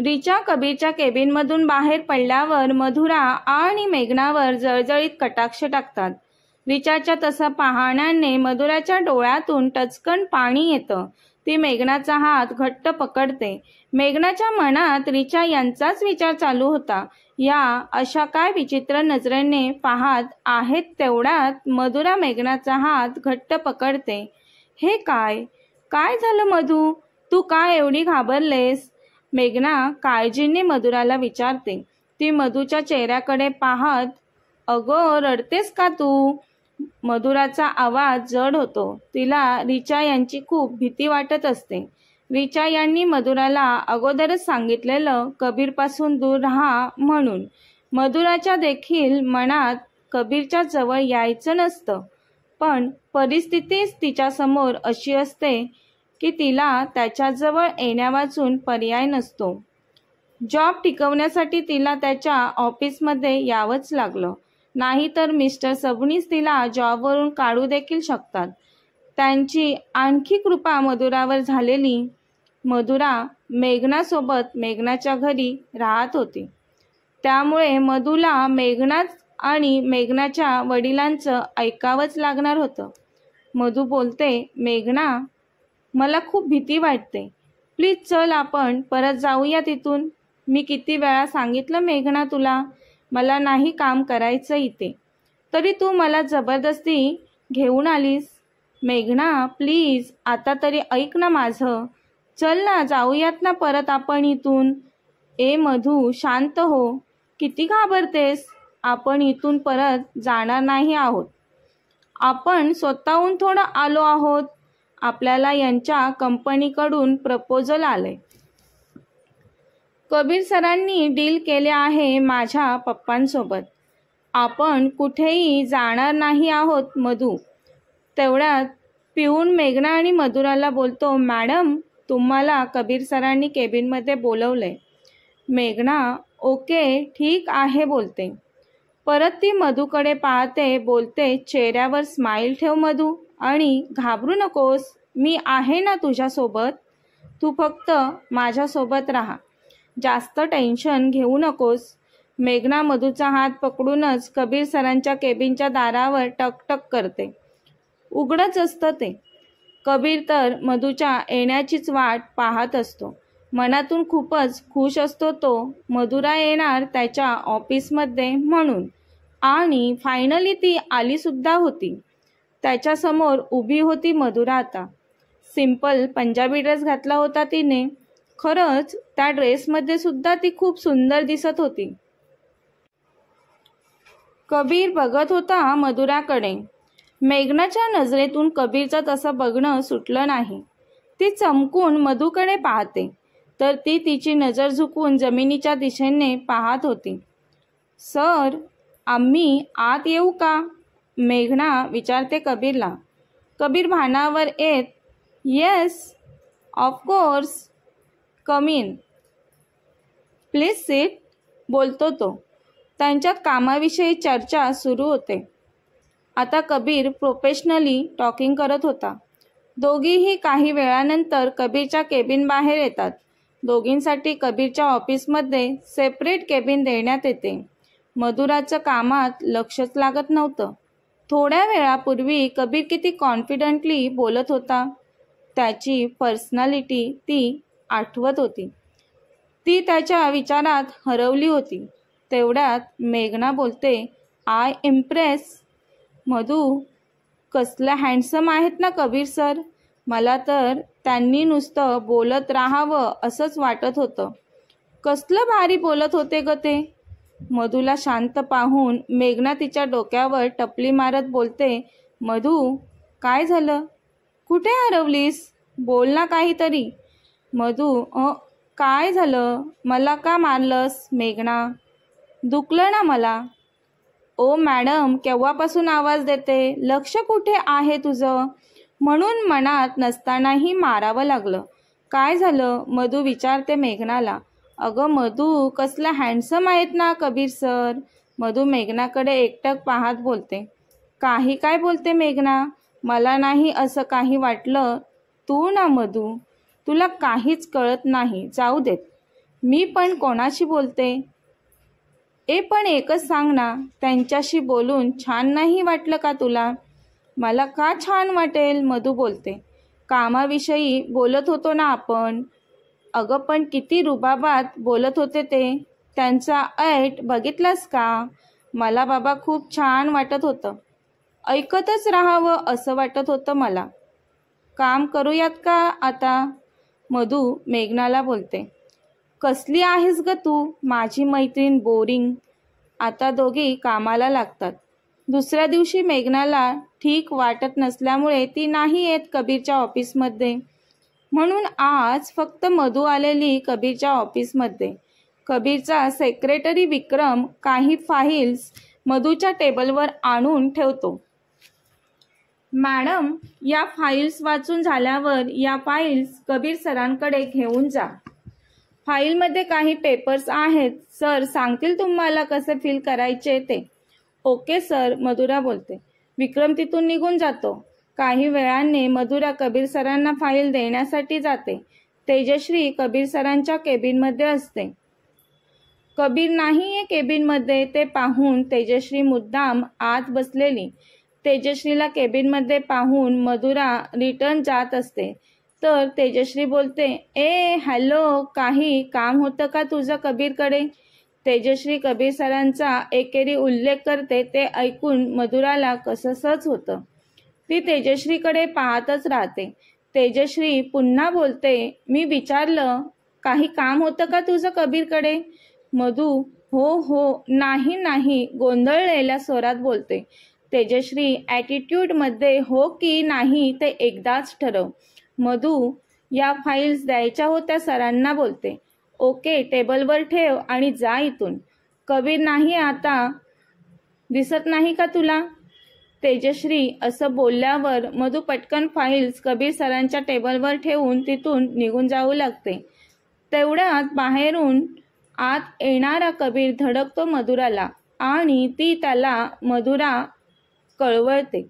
रिचा कबीरच्या केबिनमधून बाहेर पडल्यावर मधुरा आणि मेघनावर जळजळीत कटाक्ष टाकतात. रिचाच्या तसं पाहण्याने मधुराच्या डोळ्यातून टचकन पाणी येतं. ती मेघनाचा हात घट्ट पकडते. मेघनाच्या मनात रिचा यांचाच विचार चालू होता. या अशा काय विचित्र नजरेने पाहत आहेत. तेवढ्यात मधुरा मेघनाचा हात घट्ट पकडते. हे काय काय झालं मधू, तू काय एवढी घाबरलेस? मेघना काळजीने मधुराला विचारते. ती मधूच्या चेहऱ्याकडे पाहत, अगं रडतेस का तू? मधुराचा आवाज जड होतो. तिला रिचा यांची खूप भीती वाटत असते. रिचा यांनी मधुराला अगोदरच सांगितलेलं कबीरपासून दूर राहा म्हणून. मधुराच्या देखील मनात कबीरच्या जवळ यायचं नसतं, पण परिस्थितीच तिच्यासमोर अशी असते की तिला त्याच्याजवळ येण्यावाचून पर्याय नसतो. जॉब टिकवण्यासाठी तिला त्याच्या ऑफिसमध्ये यावंच लागलं. नाहीतर मिस्टर सबनीस तिला जॉबवरून काढू देखील शकतात. त्यांची आणखी कृपा मधुरावर झालेली. मधुरा मेघनासोबत मेघनाच्या घरी राहत होती. त्यामुळे मधूला मेघनाच आणि मेघनाच्या वडिलांचं ऐकावंच लागणार होतं. मधू बोलते, मेघना मला खूप भीती वाटते. प्लीज चल आपण परत जाऊया तिथून. मी किती वेळा सांगितलं मेघना तुला, मला नाही काम करायचं इथे, तरी तू मला जबरदस्ती घेऊन आलीस. मेघना प्लीज आता तरी ऐक ना माझं. चल ना, जाऊयात ना परत आपण इथून. ए मधू शांत हो, किती घाबरतेस? आपण इथून परत जाणार नाही आहोत. आपण स्वतःहून थोडं आलो आहोत. आपल्याला यांच्या कंपनीकडून प्रपोजल आले. कबीर सरांनी डील केले आहे माझ्या पप्पांसोबत. आपण कुठेही जाणार नाही आहोत मधू. तेवढ्यात पिऊन मेघना आणि मधुराला बोलतो, मॅडम तुम्हाला कबीर सरांनी केबिनमध्ये बोलवलंय. मेघना ओके ठीक आहे बोलते. परत ती मधूकडे पाहते, बोलते, चेहऱ्यावर स्माईल ठेव मधू आणि घाबरू नकोस. मी आहे ना तुझ्यासोबत. तू फक्त माझ्यासोबत राहा. जास्त टेन्शन घेऊ नकोस. मेघना मधूचा हात पकडूनच कबीर सरांच्या केबिनच्या दारावर टकटक करते. उघडच असतं ते. कबीर तर मधूच्या येण्याचीच वाट पाहत असतो. मनातून खूपच खुश असतो तो, मधुरा येणार त्याच्या ऑफिसमध्ये म्हणून. आणि फायनली ती आली सुद्धा होती. त्याच्यासमोर उभी होती मधुरा. आता सिंपल पंजाबी ड्रेस घातला होता तिने. खरंच त्या ड्रेसमध्ये सुद्धा ती खूप सुंदर दिसत होती. कबीर बघत होता मधुराकडे. मेघनाच्या नजरेतून कबीरचं तसं बघणं सुटलं नाही. ती चमकून मधूकडे पाहते, तर ती तिची नजर झुकवून जमिनीच्या दिशेने पाहत होती. सर आम्ही आत येऊ का? मेघना विचारते कबीरला. कबीर भानावर येत, yes of course come in, please seat बोलतो तो. त्यांच्यात कामाविषयी चर्चा सुरू होते. आता कबीर प्रोफेशनली टॉकिंग करत होता. दोघीही काही वेळानंतर कबीरच्या केबिन बाहेर येतात. दोघींसाठी कबीरच्या ऑफिसमध्ये सेपरेट केबिन देण्यात येते. मधुराचं कामात लक्षच लागत नव्हतं. थोड्या वेळापूर्वी कबीर किती कॉन्फिडंटली बोलत होता. त्याची पर्सनॅलिटी ती आठवत होती. ती त्याच्या विचारात हरवली होती. तेवढ्यात मेघना बोलते, आय इम्प्रेस. मधू कसलं हँडसम आहेत ना कबीर सर. मला तर त्यांनी नुसतं बोलत राहावं असंच वाटत होतं. कसलं भारी बोलत होते ग ते. मधूला शांत पाहून मेघना तिच्या डोक्यावर टपली मारत बोलते, मधू काय झालं? कुठे हरवलीस? बोल ना काहीतरी. मधू काय झालं? मला का मारलंस? मेघना दुखलं ना मला. ओ मॅडम केव्हापासून आवाज देते, लक्ष कुठे आहे तुझं? म्हणून मनात नसतानाही मारावं लागलं. काय झालं? मधू विचारते मेघनाला. अगं मधू कसलं हँडसम आहेत ना कबीर सर. मधू मेघनाकडे एकटक पाहत बोलते. काही काय बोलते मेघना? मला नाही असं काही वाटलं. तू ना मधू, तुला काहीच कळत नाही. जाऊ देत. मी पण कोणाशी बोलते? पण एकच सांग ना, त्यांच्याशी बोलून छान नाही वाटलं का तुला? मला का छान वाटेल? मधू बोलते. कामाविषयी बोलत होतो ना आपण. अगं पण किती रुबाबात बोलत होते ते. त्यांचा ऐट बघितलास का? मला बाबा खूप छान वाटत होतं. ऐकतच राहावं असं वाटत होतं मला. काम करूयात का आता? मधू मेघनाला बोलते. कसली आहेस ग तू, माझी मैत्रीण बोरिंग. आता दोघी कामाला लागतात. दुसऱ्या दिवशी मेघनाला ठीक वाटत नसल्यामुळे ती नाही येत कबीरच्या ऑफिसमध्ये. म्हणून आज फक्त मधू आलेली कबीरच्या ऑफिसमध्ये. कबीरचा सेक्रेटरी विक्रम काही फाईल्स मधूच्या टेबलवर आणून ठेवतो. मॅडम, या फाईल्स वाचून झाल्यावर या फाईल्स कबीर सरांकडे घेऊन जा. फाईलमध्ये काही पेपर्स आहेत. सर सांगतील तुम्हाला कसं फिल करायचे ते. ओके सर, मधुरा बोलते. विक्रम तिथून निघून जातो. काही वेळाने मधुरा कबीर सरांना फाईल देण्यासाठी जाते. तेजश्री कबीर सरांच्या केबिनमध्ये असते. कबीर नाहीये केबिनमध्ये ते पाहून तेजश्री मुद्दाम आत बसलेली. तेजश्रीला केबिनमध्ये पाहून मधुरा रिटर्न जात असते. तर तेजश्री बोलते, हॅलो, काही काम होतं का तुझं कबीरकडे? तेजश्री कबीर सरांचा एकेरी उल्लेख करते. ते ऐकून मधुराला कसंसच होतं. ती तेजश्रीकडे पाहतच राहते. तेजश्री पुन्हा बोलते, मी विचारलं, काही काम होतं का तुझं कबीरकडे? मधू हो नाही गोंधळलेल्या स्वरात बोलते. तेजश्री ॲटिट्यूडमध्ये हो की नाही ते एकदाच ठरव. मधू, या फाईल्स द्यायच्या होत्या सरांना बोलते. ओके, टेबलवर ठेव आणि जा इथून. कबीर नाही आता, दिसत नाही का तुला? तेजश्री असं बोलल्यावर मधू पटकन फाईल्स कबीर सरांच्या टेबलवर ठेवून तिथून निघून जाऊ लागते. तेवढ्यात बाहेरून आत येणारा कबीर धडकतो मधुराला आणि ती त्याला मधुरा कळवळते.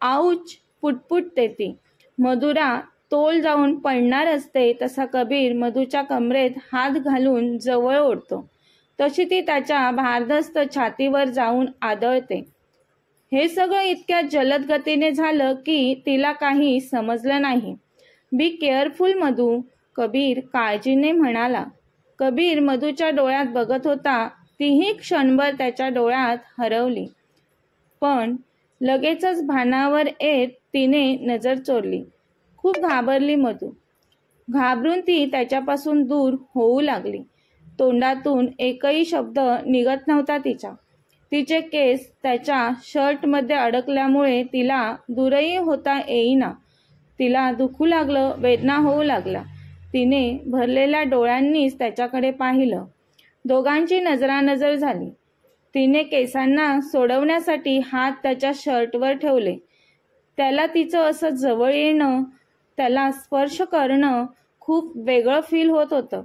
आऊच, पुटपुटते ती. मधुरा तोल जाऊन पडणार असते तसा कबीर मधूच्या कमरेत हात घालून जवळ ओढतो. तशी ती त्याच्या भारदस्त छातीवर जाऊन आदळते. हे सगळं इतक्या जलद गतीने झालं की तिला काही समजलं नाही. बी केअरफुल मधू, कबीर काळजीने म्हणाला. कबीर मधूच्या डोळ्यात बघत होता. तीही क्षणभर त्याच्या डोळ्यात हरवली. पण लगेचच भानावर येत तिने नजर चोरली. खूप घाबरली मधू. घाबरून ती त्याच्यापासून दूर होऊ लागली. तोंडातून एकही शब्द निघत नव्हता तिच्या. तिचे केस त्याच्या शर्टमध्ये अडकल्यामुळे तिला दूरही होता येईना. तिला दुखू लागलं, वेदना होऊ लागला. तिने भरलेल्या डोळ्यांनीच त्याच्याकडे पाहिलं. दोघांची नजरानजर झाली. तिने केसांना सोडवण्यासाठी हात त्याच्या शर्टवर ठेवले. त्याला तिचं असं जवळ येणं, त्याला स्पर्श करणं खूप वेगळं फील होत होतं.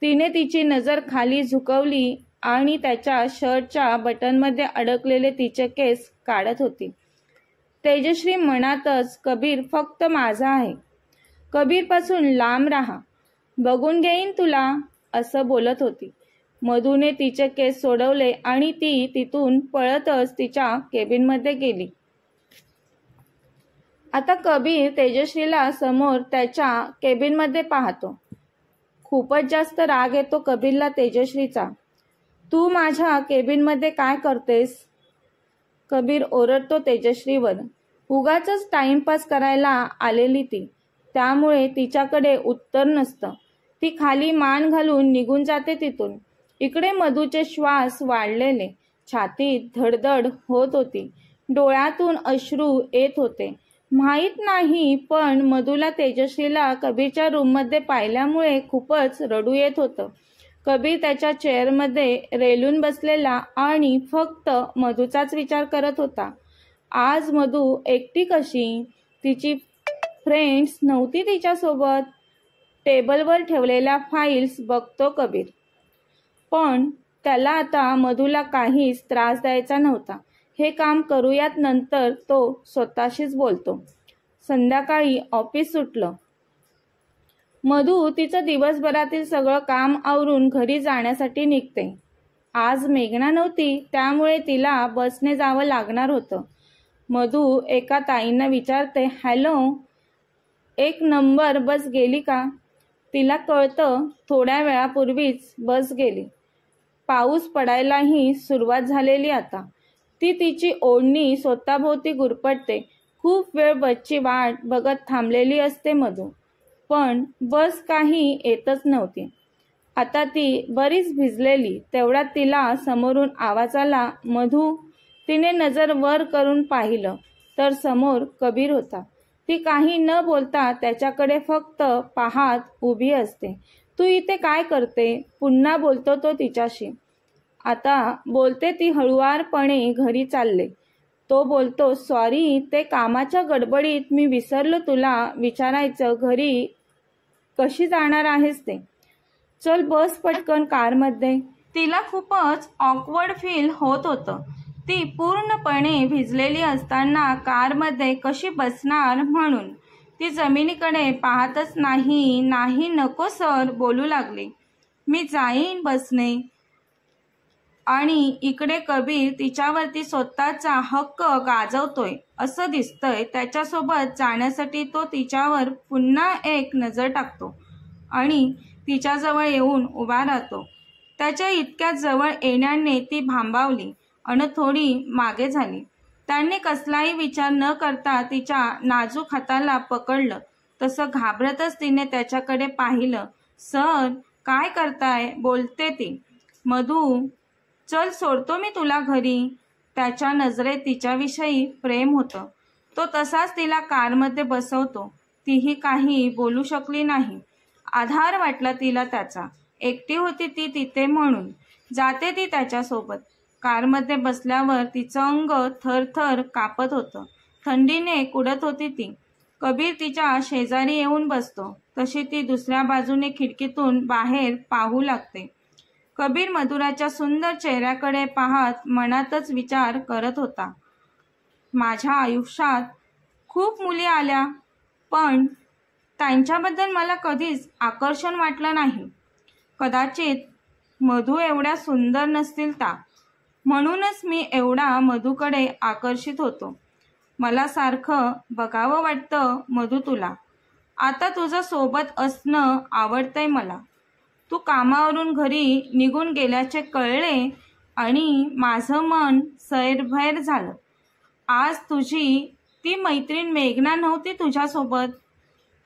तिने तिची नजर खाली झुकवली आणि त्याच्या शर्टच्या बटनमध्ये अडकलेले तिचे केस काढत होती. तेजश्री मनातच, कबीर फक्त माझा आहे, कबीरपासून लांब राहा, बघून घेईन तुला, असं बोलत होती. मधूने तिचे केस सोडवले आणि ती तिथून पळतच तिच्या केबिनमध्ये गेली. आता कबीर तेजश्रीला समोर त्याच्या केबिनमध्ये पाहतो. खूपच जास्त राग येतो कबीरला तेजश्रीचा. तू माझ्या केबिनमध्ये काय करतेस? कबीर ओरडतो तेजश्रीवर. उगाचच टाइमपास करायला आलेली ती, त्यामुळे तिच्याकडे उत्तर नसतं. ती खाली मान घालून निघून जाते तिथून. इकडे मधूचे श्वास वाढलेले, छातीत धडधड होत होती, डोळ्यातून अश्रू येत होते. माहीत नाही, पण मधूला तेजश्रीला कबीरच्या रूममध्ये पाहिल्यामुळे खूपच रडू येत होतं. कबीर त्याच्या चेअरमध्ये रेलून बसलेला आणि फक्त मधूचाच विचार करत होता. आज मधू एकटी कशी? तिची फ्रेंड्स नव्हती तिच्यासोबत. टेबलवर ठेवलेल्या फाईल्स बघतो कबीर. पण त्याला आता मधूला काहीच त्रास द्यायचा नव्हता. हे काम करूयात नंतर, तो स्वतःशीच बोलतो. संध्याकाळी ऑफिस सुटलं. मधू तिचं दिवसभरातील सगळं काम आवरून घरी जाण्यासाठी निघते. आज मेघना नव्हती, त्यामुळे तिला बसने जावं लागणार होतं. मधू एका ताईंना विचारते, हॅलो, 1 नंबर बस गेली का? तिला कळतं थोड्या वेळापूर्वीच बस गेली. पाऊस पडायलाही सुरुवात झालेली आता. ती तिची ओढणी स्वतःभोवती गुरफटते. खूप वेळ बसची वाट बघत थांबलेली असते मधू, पण बस काही येतच नव्हती. आता ती बरीच भिजलेली. तेवढ्यात तिला समोरून आवाज आला, मधू. तिने नजर वर करून पाहिलं तर समोर कबीर होता. ती काही न बोलता त्याच्याकडे फक्त पाहत उभी असते. तू इथे काय करते? पुन्हा बोलतो तो तिच्याशी. आता बोलते ती हळुवारपणे, घरी चालले. तो बोलतो, सॉरी, ते कामाच्या गडबडीत मी विसरलो तुला विचारायचं, घरी कशी जाणार आहेस ते. चल बस पटकन कारमध्ये. तिला खूपच ऑकवर्ड फील होत होतं. ती पूर्णपणे भिजलेली असताना कारमध्ये कशी बसणार म्हणून. ती जमिनीकडे पाहतच नाही, नाही, नको सर, बोलू लागली. मी जाईन बसने. आणि इकडे कबीर तिच्यावरती स्वतःचा हक्क गाजवतोय असं दिसतंय. त्याच्यासोबत जाण्यासाठी तो तिच्यावर पुन्हा एक नजर टाकतो आणि तिच्याजवळ येऊन उभा राहतो. त्याच्या इतक्या जवळ येण्याने ती भांबावली आणि थोडी मागे झाली. त्याने कसलाही विचार न करता तिच्या नाजूक हाताला पकडलं. तसं घाबरतच तिने त्याच्याकडे पाहिलं. सर, काय करताय? बोलते ती. मधू, चल, सोडतो मी तुला घरी. त्याच्या नजरेत तिच्याविषयी प्रेम होतं. तो तसाच तिला कारमध्ये बसवतो. तीही काही बोलू शकली नाही. आधार वाटला तिला त्याचा. एकटी होती ती तिथे म्हणून. जाते ती त्याच्यासोबत. कारमध्ये बसल्यावर तिचं अंग थरथर कापत होतं. थंडीने कुडत होती ती. कबीर तिच्या शेजारी येऊन बसतो. तशी ती दुसऱ्या बाजूने खिडकीतून बाहेर पाहू लागते. कबीर मधुराच्या सुंदर चेहऱ्याकडे पाहत मनातच विचार करत होता, माझ्या आयुष्यात खूप मुली आल्या, पण त्यांच्याबद्दल मला कधीच आकर्षण वाटलं नाही. कदाचित मधू एवढ्या सुंदर नसतील ता, म्हणूनच मी एवढा मधूकडे आकर्षित होतो. मला सारखं बघावं वाटतं मधू तुला. आता तुझं सोबत असणं आवडतंय मला. तू कामावरून घरी निघून गेल्याचे कळले आणि माझं मन सैरभैर झालं. आज तुझी ती मैत्रीण मेघना नव्हती तुझ्यासोबत.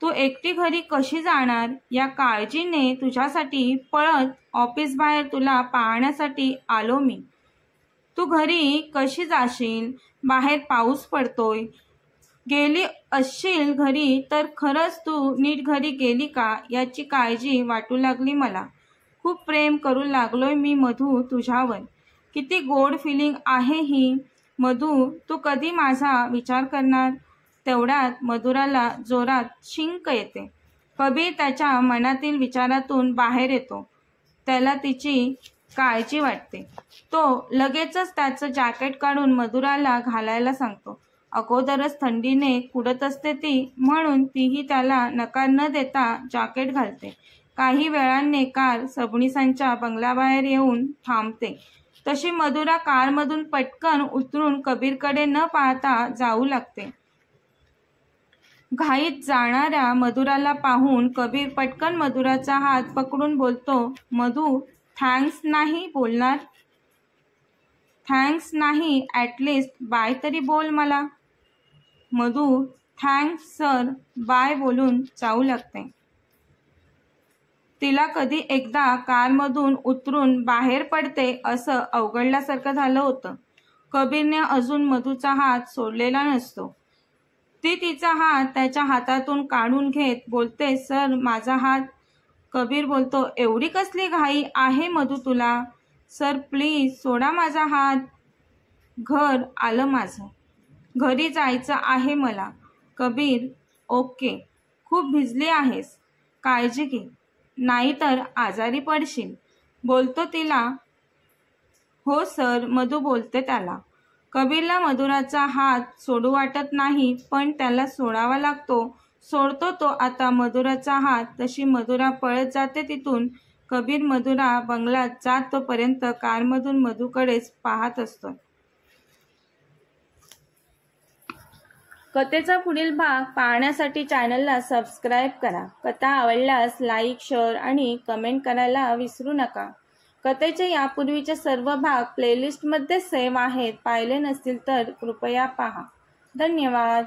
तू एकटी घरी कशी जाणार या काळजीने तुझ्यासाठी पळत ऑफिस बाहेर तुला पाहण्यासाठी आलो मी. तू घरी कशी जाशील? बाहेर पाऊस पडतोय. गेली असशील घरी तर खरंच तू नीट घरी गेली का याची काळजी वाटू लागली मला. खूप प्रेम करू लागलोय मी मधू तुझ्यावर. किती गोड फिलिंग आहे ही. मधू, तू कधी माझा विचार करणार? तेवढ्यात मधुराला जोरात शिंक येते. कबीर त्याच्या मनातील विचारातून बाहेर येतो. त्याला तिची काळजी वाटते. तो लगेचच त्याचं जॅकेट काढून मधुराला घालायला सांगतो. अगोदरच थंडीने कुडत असते ती, म्हणून तीही त्याला नकार न देता जॅकेट घालते. काही वेळाने कार सबनीसांच्या बंगल्याबाहेर येऊन थांबते. तशी मधुरा कारमधून पटकन उतरून कबीरकडे न पाहता जाऊ लागते. घाईत जाणाऱ्या मधुराला पाहून कबीर पटकन मधुराचा हात पकडून बोलतो, मधू, थँक्स नाही बोलणार? थँक्स नाही, ॲटलिस्ट बाय तरी बोल मला. मधू थँक्स सर, बाय बोलून जाऊ लागते. तिला कधी एकदा कारमधून उतरून बाहेर पडते असं अवघडल्यासारखं झालं होतं. कबीरने अजून मधूचा हात सोडलेला नसतो. ती तिचा हात त्याच्या हातातून काढून घेत बोलते, सर, माझा हात. कबीर बोलतो, एवढी कसली घाई आहे मधू तुला? सर, प्लीज सोडा माझा हात. घर आलं माझं. घरी जायचं आहे मला. कबीर, ओके. खूप भिजली आहेस, काळजी घे, नाहीतर आजारी पडशील, बोलतो तिला. हो सर, मधू बोलते त्याला. कबीरला मधुराचा हात सोडू वाटत नाही, पण त्याला सोडावा लागतो. सोडतो तो आता मधुराचा हात, तशी मधुरा पळत जाते तिथून. कबीर मधुरा बंगल्यात जात तोपर्यंत कारमधून मधूकडेच पाहत असतो. कथेचा पुढील भाग पाहण्यासाठी चॅनलला सबस्क्राईब करा. कथा आवडल्यास लाईक, शेअर आणि कमेंट करायला विसरू नका. कथेचे यापूर्वीचे सर्व भाग प्लेलिस्टमध्ये सेव्ह आहेत. पाहिले नसतील तर कृपया पहा. धन्यवाद.